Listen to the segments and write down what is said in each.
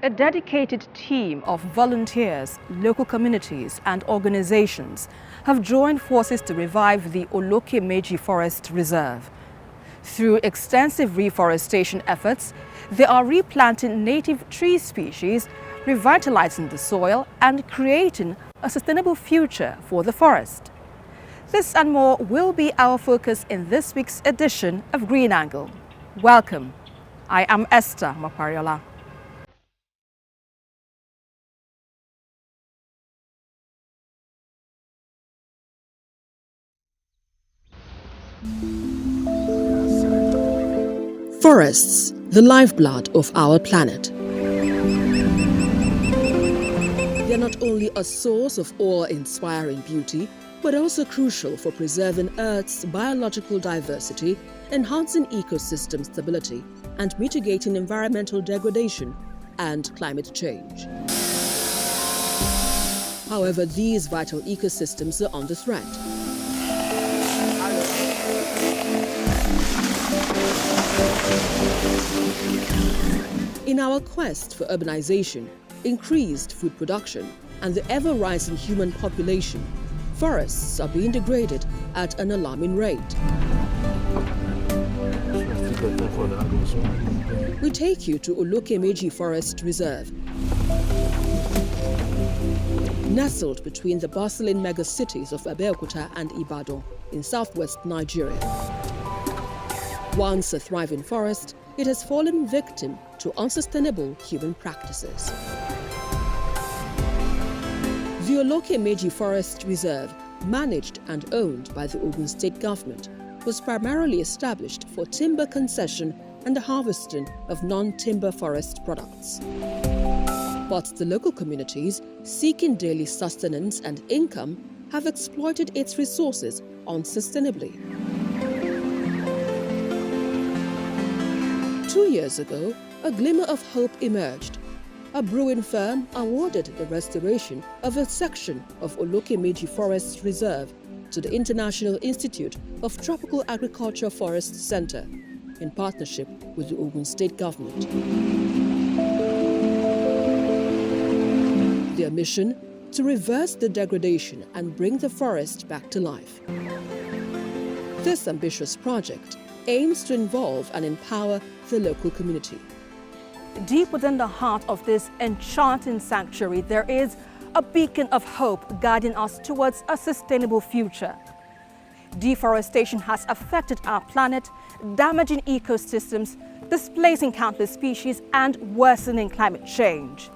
A dedicated team of volunteers, local communities and organizations have joined forces to revive the Olokemeji Forest Reserve. Through extensive reforestation efforts, they are replanting native tree species, revitalizing the soil and creating a sustainable future for the forest. This and more will be our focus in this week's edition of Green Angle. Welcome. I am Esther Mapariola. Forests, the lifeblood of our planet. They are not only a source of awe-inspiring beauty, but also crucial for preserving Earth's biological diversity, enhancing ecosystem stability, and mitigating environmental degradation and climate change. However, these vital ecosystems are under threat. In our quest for urbanization, increased food production, and the ever-rising human population, forests are being degraded at an alarming rate. We take you to Olokemeji Forest Reserve, nestled between the bustling megacities of Abeokuta and Ibadan in southwest Nigeria. Once a thriving forest, it has fallen victim to unsustainable human practices. The Olokemeji Forest Reserve, managed and owned by the Ogun State government, was primarily established for timber concession and the harvesting of non-timber forest products. But the local communities, seeking daily sustenance and income, have exploited its resources unsustainably. 2 years ago, a glimmer of hope emerged. A brewing firm awarded the restoration of a section of Olokemeji Forest Reserve to the International Institute of Tropical Agriculture Forest Center in partnership with the Ogun State government. Their mission: to reverse the degradation and bring the forest back to life. This ambitious project aims to involve and empower the local community. Deep within the heart of this enchanting sanctuary, there is a beacon of hope guiding us towards a sustainable future. Deforestation has affected our planet, damaging ecosystems, displacing countless species, and worsening climate change.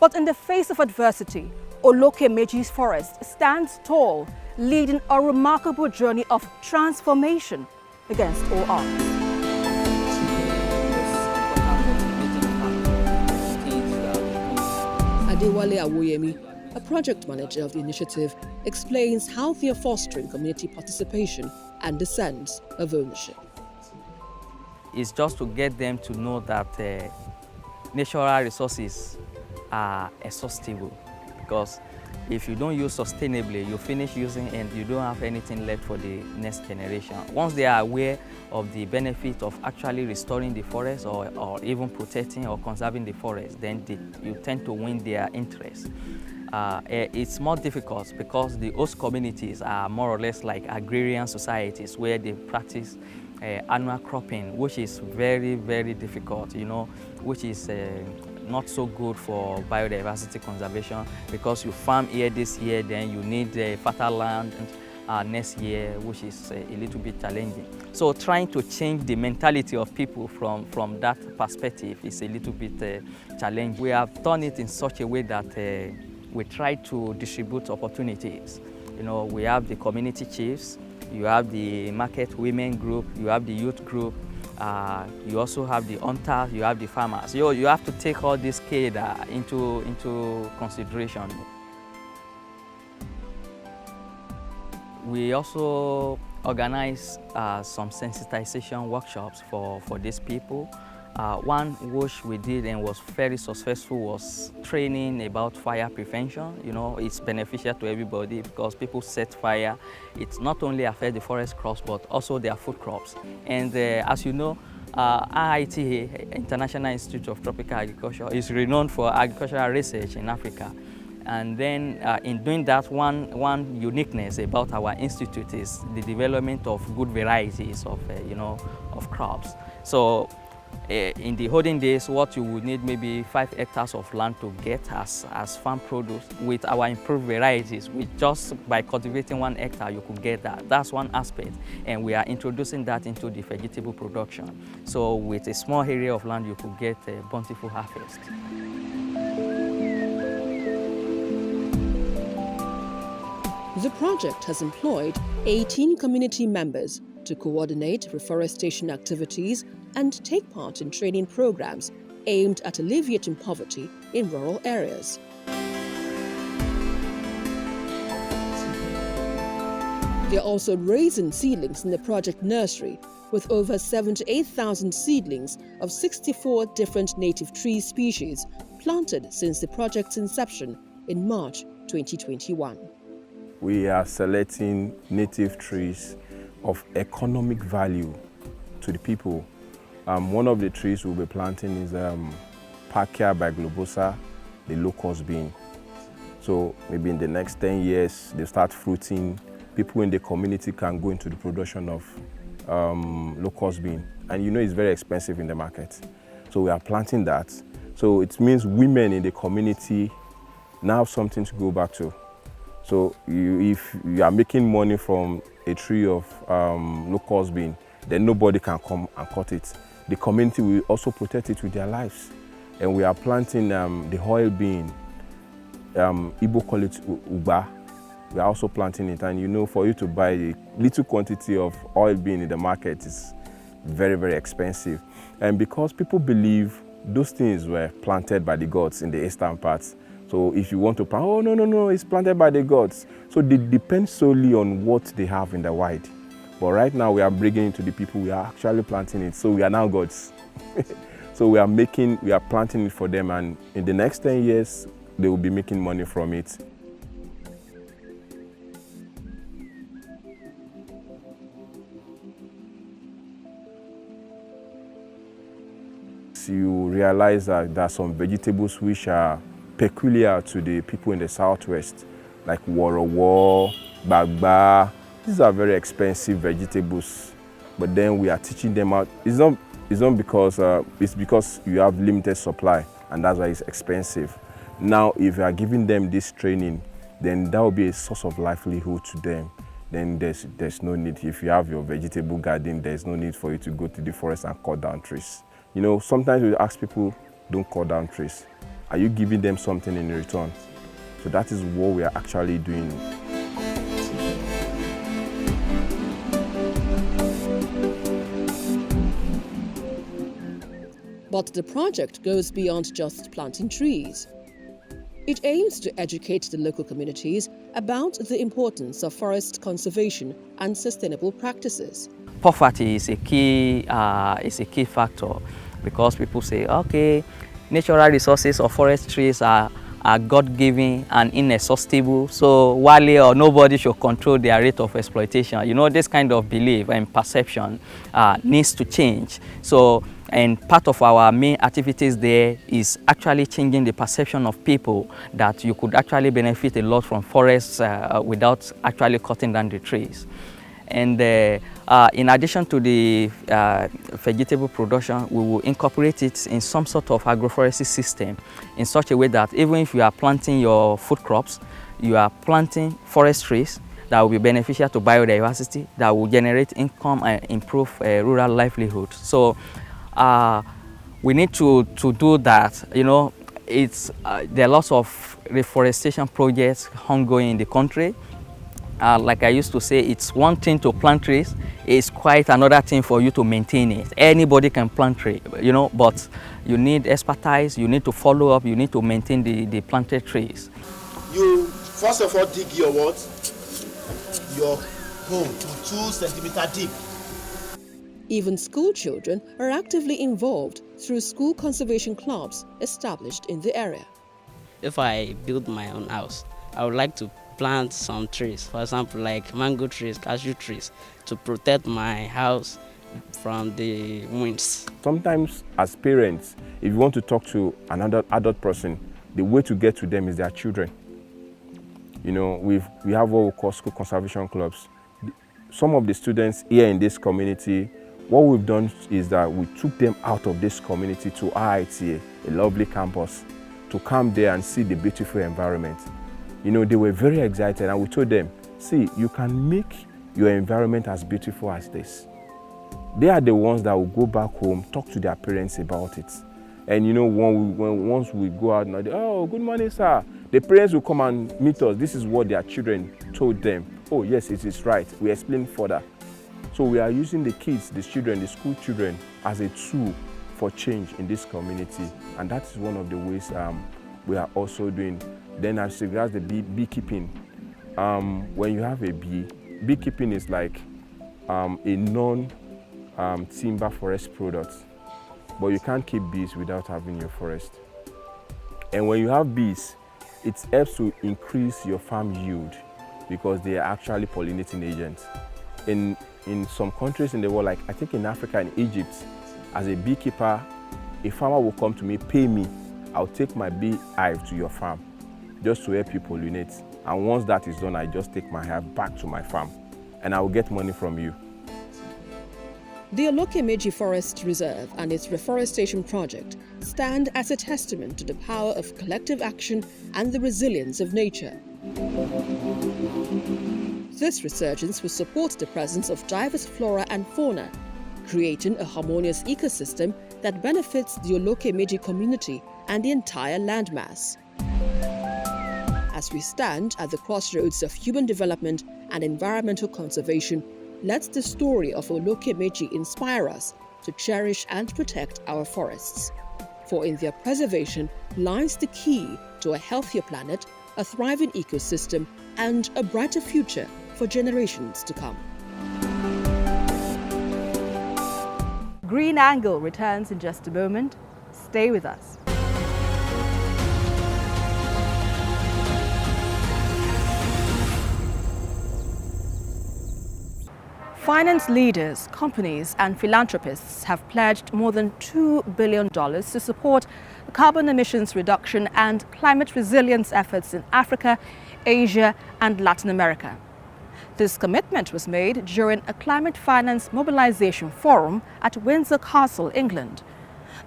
But in the face of adversity, Olokemeji's forest stands tall, leading a remarkable journey of transformation against all odds. Adewale Awoyemi, a project manager of the initiative, explains how they are fostering community participation and the sense of ownership. It's just to get them to know that natural resources are exhaustible, because if you don't use sustainably, you finish using and you don't have anything left for the next generation. Once they are aware of the benefit of actually restoring the forest or even protecting or conserving the forest, then you tend to win their interest. It's more difficult because the host communities are more or less like agrarian societies where they practice annual cropping, which is very, very difficult, which is not so good for biodiversity conservation, because you farm here this year, then you need fertile land next year, which is a little bit challenging. So trying to change the mentality of people from that perspective is a little bit challenging. We have done it in such a way that we try to distribute opportunities. We have the community chiefs, you have the market women group, you have the youth group, you also have the hunters, you have the farmers. You have to take all this care into consideration. We also organize some sensitization workshops for these people. One which we did and was very successful was training about fire prevention. It's beneficial to everybody because people set fire. It not only affects the forest crops but also their food crops. And as you know, IITA, International Institute of Tropical Agriculture, is renowned for agricultural research in Africa. And then in doing that, one uniqueness about our institute is the development of good varieties of, of crops. So in the olden days, what you would need maybe 5 hectares of land to get as farm produce. With our improved varieties, with just by cultivating 1 hectare, you could get that. That's one aspect, and we are introducing that into the vegetable production. So with a small area of land, you could get a bountiful harvest. The project has employed 18 community members to coordinate reforestation activities and take part in training programs aimed at alleviating poverty in rural areas. They are also raising seedlings in the project Nursery, with over 78,000 seedlings of 64 different native tree species planted since the project's inception in March 2021. We are selecting native trees of economic value to the people. One of the trees we'll be planting is Parkia biglobosa, the locust bean. So maybe in the next 10 years, they start fruiting. People in the community can go into the production of locust bean. And it's very expensive in the market. So we are planting that. So it means women in the community now have something to go back to. So if you are making money from a tree of locust bean, then nobody can come and cut it. The community will also protect it with their lives. And we are planting the oil bean. Igbo call it uba. We are also planting it. And for you to buy a little quantity of oil bean in the market is very, very expensive. And because people believe those things were planted by the gods in the eastern parts. So if you want to plant, oh, no, it's planted by the gods. So they depend solely on what they have in the wild. But right now we are bringing it to the people, we are actually planting it. So we are now gods. So we are planting it for them, and in the next 10 years, they will be making money from it. You realize that there are some vegetables which are peculiar to the people in the southwest, like worowo, bagba. These are very expensive vegetables, but then we are teaching them out. It's not because it's because you have limited supply, and that's why it's expensive. Now, if you are giving them this training, then that will be a source of livelihood to them. Then there's no need. If you have your vegetable garden, there's no need for you to go to the forest and cut down trees. Sometimes we ask people, don't cut down trees. Are you giving them something in return? So that is what we are actually doing. But the project goes beyond just planting trees. It aims to educate the local communities about the importance of forest conservation and sustainable practices. Poverty is a key factor, because people say, okay, natural resources or forest trees are God-given and inexhaustible, so Wale or nobody should control their rate of exploitation. This kind of belief and perception needs to change. So, and part of our main activities there is actually changing the perception of people that you could actually benefit a lot from forests without actually cutting down the trees. And in addition to the vegetable production, we will incorporate it in some sort of agroforestry system in such a way that even if you are planting your food crops, you are planting forest trees that will be beneficial to biodiversity, that will generate income and improve rural livelihood. So we need to do that. There are lots of reforestation projects ongoing in the country. Like I used to say, it's one thing to plant trees, it's quite another thing for you to maintain it. Anybody can plant trees, but you need expertise, you need to follow up, you need to maintain the planted trees. You first of all dig your what? Your hole to 2 centimeters deep. Even school children are actively involved through school conservation clubs established in the area. If I build my own house, I would like to plant some trees, for example, like mango trees, cashew trees, to protect my house from the winds. Sometimes as parents, if you want to talk to another adult person, the way to get to them is their children. You know, we have what we call school conservation clubs. Some of the students here in this community, what we've done is that we took them out of this community to RITA, a lovely campus, to come there and see the beautiful environment. You know, they were very excited, and we told them, see, you can make your environment as beautiful as this. They are the ones that will go back home, talk to their parents about it. And you know, once we go out, and oh, good morning, sir. The parents will come and meet us. This is what their children told them. Oh, yes, it is right. We explain further. So we are using the kids, the children, the school children as a tool for change in this community. And that is one of the ways we are also doing. Then as regards the beekeeping, when you have a bee, beekeeping is like a non-timber forest product. But you can't keep bees without having your forest. And when you have bees, it helps to increase your farm yield because they are actually pollinating agents. In some countries in the world, like I think in Africa and Egypt, as a beekeeper, a farmer will come to me, pay me, I'll take my bee hive to your farm just to help you pollinate. And once that is done, I just take my hive back to my farm and I will get money from you. The Olokemeji Forest Reserve and its reforestation project stand as a testament to the power of collective action and the resilience of nature. This resurgence will support the presence of diverse flora and fauna, creating a harmonious ecosystem that benefits the Olokemeji community and the entire landmass. As we stand at the crossroads of human development and environmental conservation, let the story of Olokemeji inspire us to cherish and protect our forests. For in their preservation lies the key to a healthier planet, a thriving ecosystem, and a brighter future for generations to come. Green Angle returns in just a moment. Stay with us. Finance leaders, companies and philanthropists have pledged more than $2 billion to support carbon emissions reduction and climate resilience efforts in Africa, Asia and Latin America. This commitment was made during a climate finance mobilization forum at Windsor Castle, England.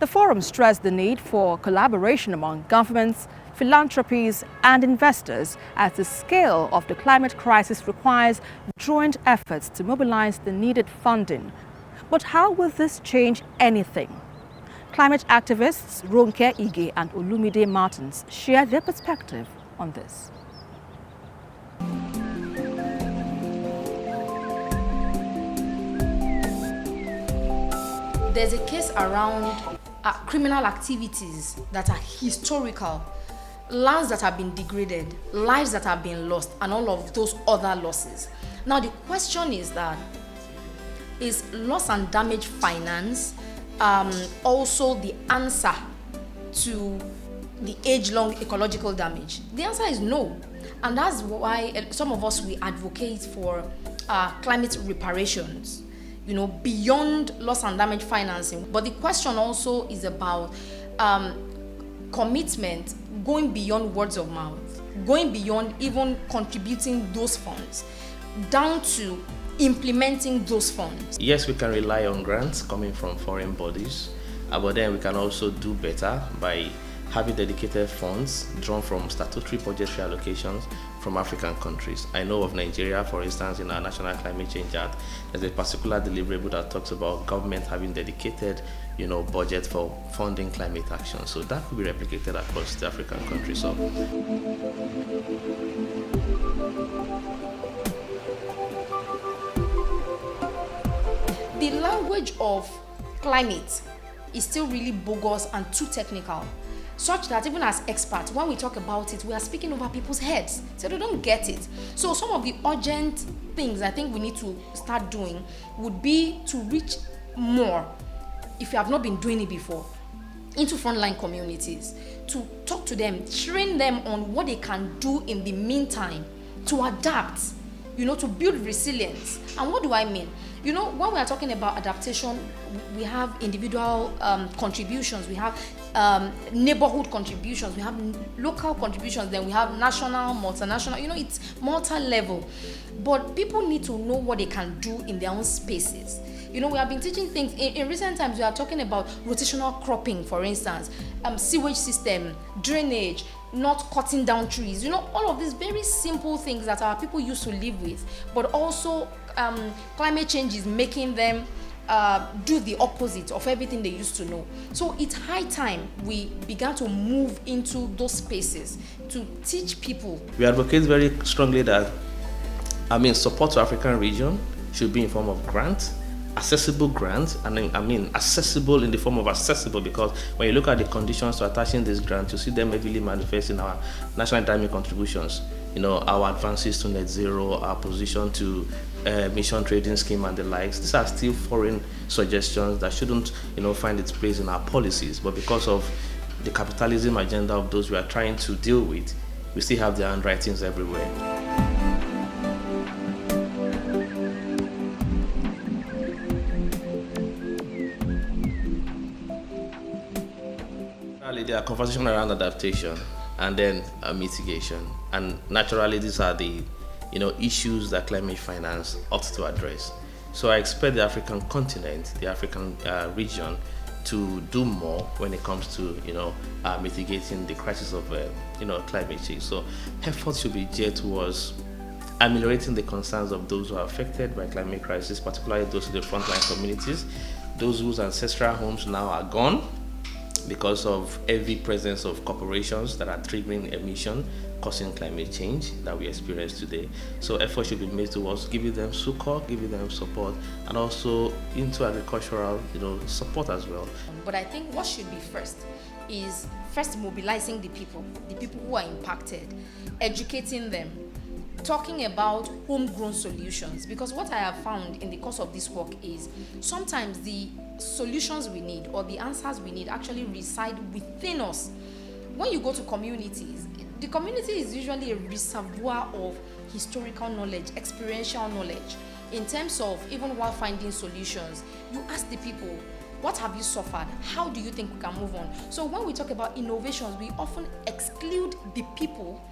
The forum stressed the need for collaboration among governments, philanthropies and investors as the scale of the climate crisis requires joint efforts to mobilize the needed funding. But how will this change anything? Climate activists Ronke Ige and Olumide Martins share their perspective on this. There's a case around criminal activities that are historical, lands that have been degraded, lives that have been lost, and all of those other losses. Now the question is that, is loss and damage finance also the answer to the age-long ecological damage? The answer is no. And that's why some of us, we advocate for climate reparations, you know, beyond loss and damage financing. But the question also is about commitment, going beyond words of mouth, going beyond even contributing those funds, down to implementing those funds. Yes, we can rely on grants coming from foreign bodies, but then we can also do better by having dedicated funds drawn from statutory budgetary allocations from African countries. I know of Nigeria, for instance, in our National Climate Change Act, there's a particular deliverable that talks about government having dedicated, you know, budget for funding climate action. So that could be replicated across the African countries. So the language of climate is still really bogus and too technical, such that even as experts, when we talk about it, we are speaking over people's heads, so they don't get it. So some of the urgent things I think we need to start doing would be to reach more, if you have not been doing it before, into frontline communities, to talk to them, train them on what they can do in the meantime to adapt, you know, to build resilience. And what do I mean? You know, when we are talking about adaptation, we have individual contributions, we have neighborhood contributions, we have local contributions, then we have national, multinational. You know, it's multi-level. But people need to know what they can do in their own spaces. You know, we have been teaching things. In recent times, we are talking about rotational cropping, for instance, sewage system, drainage, not cutting down trees. You know, all of these very simple things that our people used to live with, but also climate change is making them do the opposite of everything they used to know. So it's high time we began to move into those spaces to teach people. We advocate very strongly that, support to African region should be in form of grants, accessible grants, and accessible in the form of accessible, because when you look at the conditions to attaching this grant, you see them heavily manifest in our national endowment contributions. You know, our advances to net zero, our position to mission trading scheme and the likes. These are still foreign suggestions that shouldn't, find its place in our policies. But because of the capitalism agenda of those we are trying to deal with, we still have their handwritings everywhere. There are conversations around adaptation and then mitigation, and naturally these are the issues that climate finance ought to address. So I expect the African continent, the African region, to do more when it comes to mitigating the crisis of climate change. So efforts should be geared towards ameliorating the concerns of those who are affected by climate crisis, particularly those in the frontline communities, those whose ancestral homes now are gone because of heavy presence of corporations that are triggering emission, causing climate change that we experience today. So effort should be made towards giving them succor, giving them support, and also into agricultural, support as well. But I think what should be first is mobilizing the people who are impacted, educating them, talking about homegrown solutions, because what I have found in the course of this work is sometimes the solutions we need or the answers we need actually reside within us. When you go to communities, the community is usually a reservoir of historical knowledge, experiential knowledge. In terms of even while finding solutions, you ask the people, what have you suffered? How do you think we can move on? So when we talk about innovations, we often exclude the people,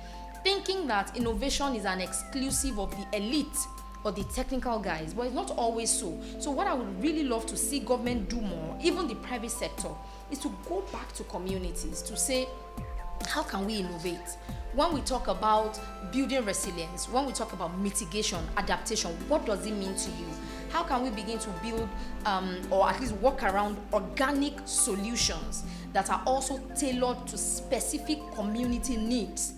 thinking that innovation is an exclusive of the elite or the technical guys, but it's not always so. So what I would really love to see government do more, even the private sector, is to go back to communities to say, how can we innovate? When we talk about building resilience, when we talk about mitigation, adaptation, what does it mean to you? How can we begin to build or at least work around organic solutions that are also tailored to specific community needs?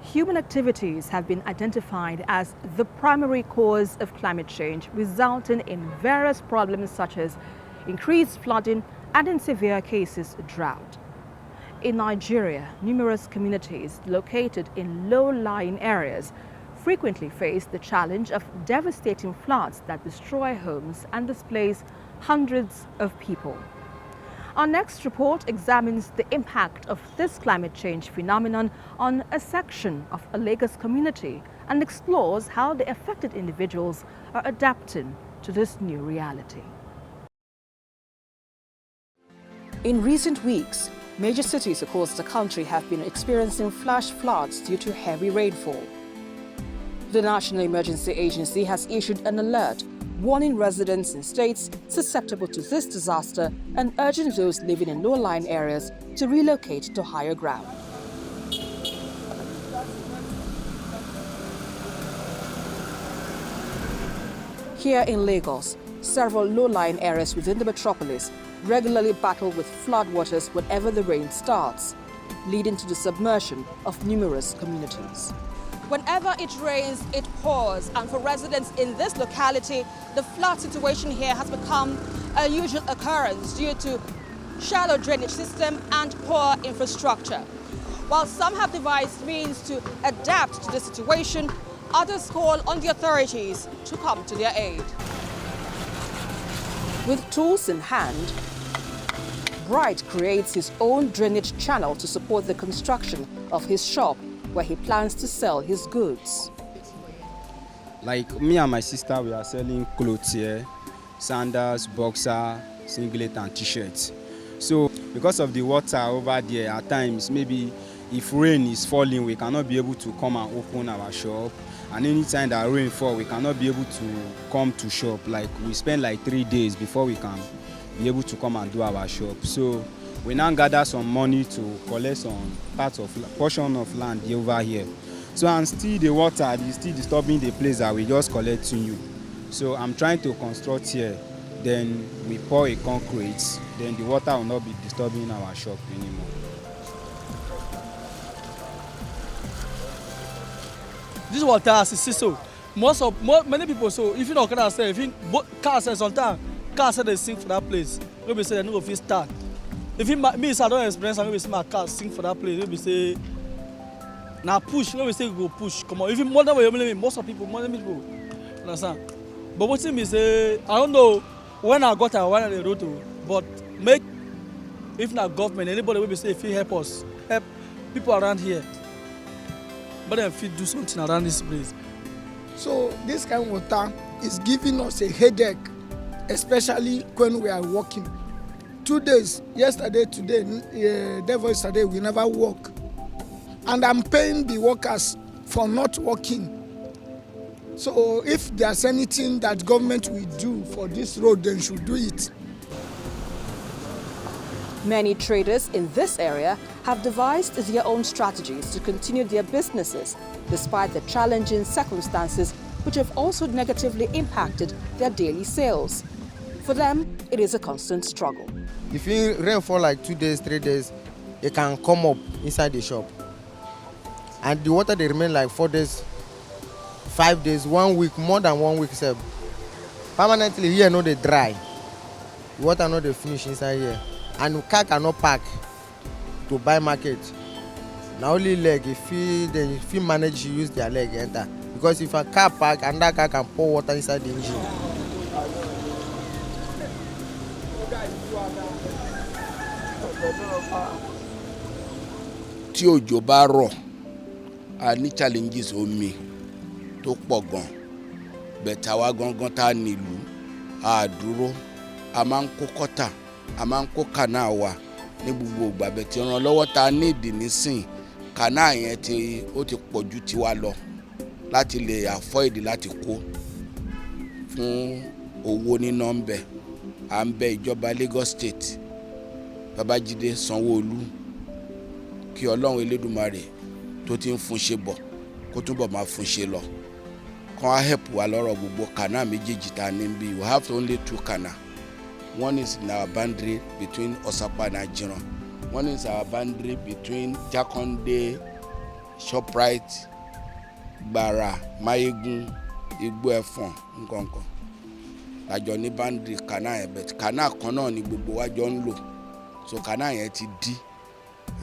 Human activities have been identified as the primary cause of climate change, resulting in various problems such as increased flooding and, in severe cases, drought. In Nigeria, numerous communities located in low-lying areas frequently face the challenge of devastating floods that destroy homes and displace hundreds of people. Our next report examines the impact of this climate change phenomenon on a section of a Lagos community and explores how the affected individuals are adapting to this new reality. In recent weeks, major cities across the country have been experiencing flash floods due to heavy rainfall. The National Emergency Agency has issued an alert warning residents in states susceptible to this disaster and urging those living in low-lying areas to relocate to higher ground. Here in Lagos, several low-lying areas within the metropolis regularly battle with floodwaters whenever the rain starts, leading to the submersion of numerous communities. Whenever it rains, it pours, and for residents in this locality, the flood situation here has become a usual occurrence due to shallow drainage system and poor infrastructure. While some have devised means to adapt to the situation, others call on the authorities to come to their aid. With tools in hand, Bright creates his own drainage channel to support the construction of his shop, where he plans to sell his goods. Like me and my sister, we are selling clothes here, sandals, boxer, singlet and t-shirts. So because of the water over there, at times maybe if rain is falling, we cannot be able to come and open our shop. And anytime that rain fall, we cannot be able to come to shop. Like we spend like 3 days before we can be able to come and do our shop. So we now gather some money to collect some portion of land over here. So and still the water is still disturbing the place that we just collect new. So I'm trying to construct here. Then we pour a concrete. Then the water will not be disturbing our shop anymore. This water is so. Many people so if you don't can say if you car say sometimes car say they sink for that place. Maybe say they no go fit start. If me I don't experience, maybe say my car sink for that place. Maybe say na push. Maybe say go push. Come on. If more than way, most of people, more than people, understand. But what thing is say I don't know when I got and when I road to, but make if not government anybody will be say if he help us help people around here. But then if you do something around this place. So this kind of water is giving us a headache, especially when we are working. 2 days, yesterday, today, yesterday, we never work. And I'm paying the workers for not working. So if there's anything that government will do for this road, then should do it. Many traders in this area have devised their own strategies to continue their businesses, despite the challenging circumstances which have also negatively impacted their daily sales. For them, it is a constant struggle. If it rain for like 2 days, 3 days, it can come up inside the shop. And the water they remain like 4 days, 5 days, 1 week, more than 1 week. So permanently here no they dry. The water no they finish inside here. And car cannot park to buy market. Now only leg, if you manage to use their leg enter. Because if a car park, another car can pour water inside the engine. Tí òjò bá rọ̀, a ní challenges omi tó pọ̀ gan. Bẹ̀tà wa gangan tá nílùú, a dúró, a máa ń kó kọ́tà, a máa ń kó kànáà wa ní gbogbo ìgbà bẹ̀tì ìrànlọ́wọ́ tá ní ìdí nísìn kànáà yẹn ó ti pọ̀ ju tiwa lọ láti lè afford láti kó fún owó ní nọ́mbẹ̀. À ń bẹ ìjọba Lagos State Babájídé Sanwó-Olú kí Ọlọ́run Elédùmarè tó ti ń fún ṣe bọ̀ kó túnbọ̀ máa fún ṣe lọ. Kàn á help wa lọ́rọ̀ gbogbo kànáà méjèèjì tá ní bí. We have only 2 canal. One is in our boundary between Osapa and Ajiran. One is our boundary between Jakonde, Shoprite, Gbara, Mayegun, Igbo Efon, nǹkankan. Àjọ ní boundary canal yẹn, but canal kan náà ni gbogbo wa jọ ń lò. So canal yẹn ti dí.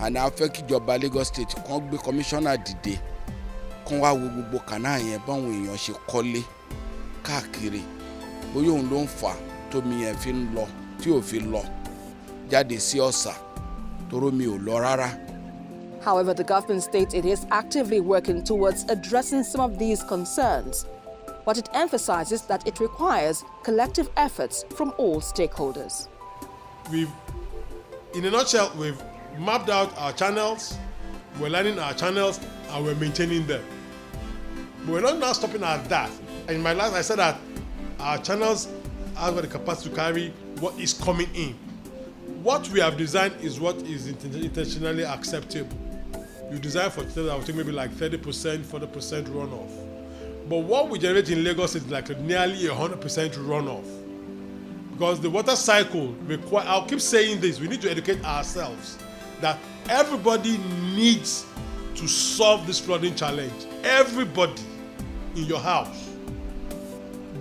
And a fẹ́ kí ìjọba Lagos State kàn gbé commissioner dìde. Kàn wá wo gbogbo canal yẹn báwọn èèyàn ṣe kọ́lé káàkiri. Bóyá òun ló ń fà tómi yẹn fi ń lọ tí ò fi lọ jáde sí ọ̀sà tóró mi ò lọ rárá. However, the government states it is actively working towards addressing some of these concerns, but it emphasizes that it requires collective efforts from all stakeholders. In a nutshell, we've mapped out our channels, we're lining our channels, and we're maintaining them. But we're not now stopping at that. In my last, I said that our channels have got the capacity to carry what is coming in. What we have designed is what is intentionally acceptable. You design for channels that will take maybe like 30%, 40% runoff. But what we generate in Lagos is like nearly 100% runoff. Because the water cycle requires, I'll keep saying this, we need to educate ourselves that everybody needs to solve this flooding challenge. Everybody in your house.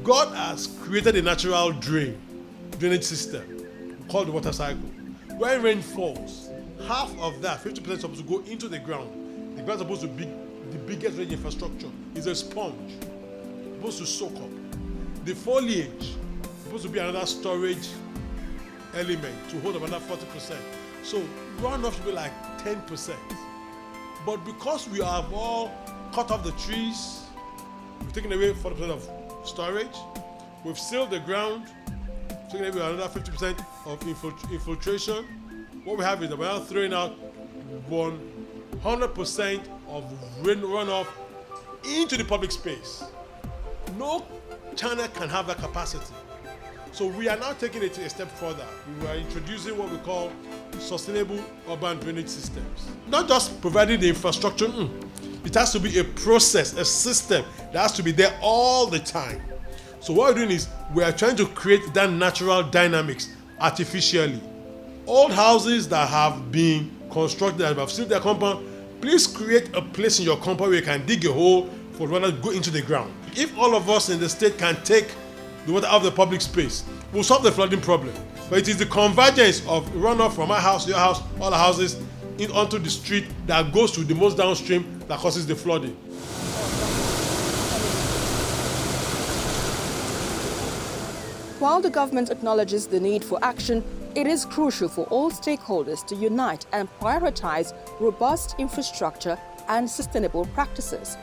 God has created a natural drainage system called the water cycle. When rain falls, half of that, 50% is supposed to go into the ground. The ground is supposed to be the biggest drainage infrastructure. It's a sponge. It's supposed to soak up. The foliage is supposed to be another storage element to hold up another 40%. So runoff should be like 10%. But because we have all cut off the trees, we've taken away 40% of storage, we've sealed the ground, taking away another 50% of infiltration. What we have is that we're now throwing out 100% of runoff into the public space. No channel can have that capacity. So we are now taking it a step further. We are introducing what we call sustainable urban drainage systems. Not just providing the infrastructure, it has to be a process, a system that has to be there all the time. So what we're doing is we are trying to create that natural dynamics artificially. Old houses that have been constructed and have sealed their compound, please create a place in your compound where you can dig a hole for water to go into the ground. If all of us in the state can take the water out of the public space, we'll solve the flooding problem. But it is the convergence of runoff from my house, your house, all the houses onto the street that goes to the most downstream that causes the flooding. While the government acknowledges the need for action, it is crucial for all stakeholders to unite and prioritize robust infrastructure and sustainable practices.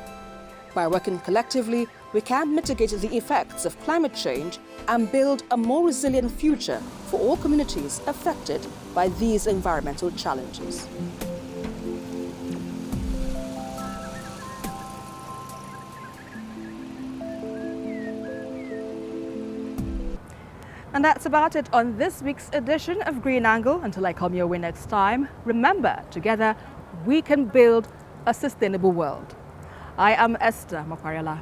By working collectively, we can mitigate the effects of climate change and build a more resilient future for all communities affected by these environmental challenges. And that's about it on this week's edition of Green Angle. Until I come your way next time, remember, together we can build a sustainable world. I am Esther Makwarela.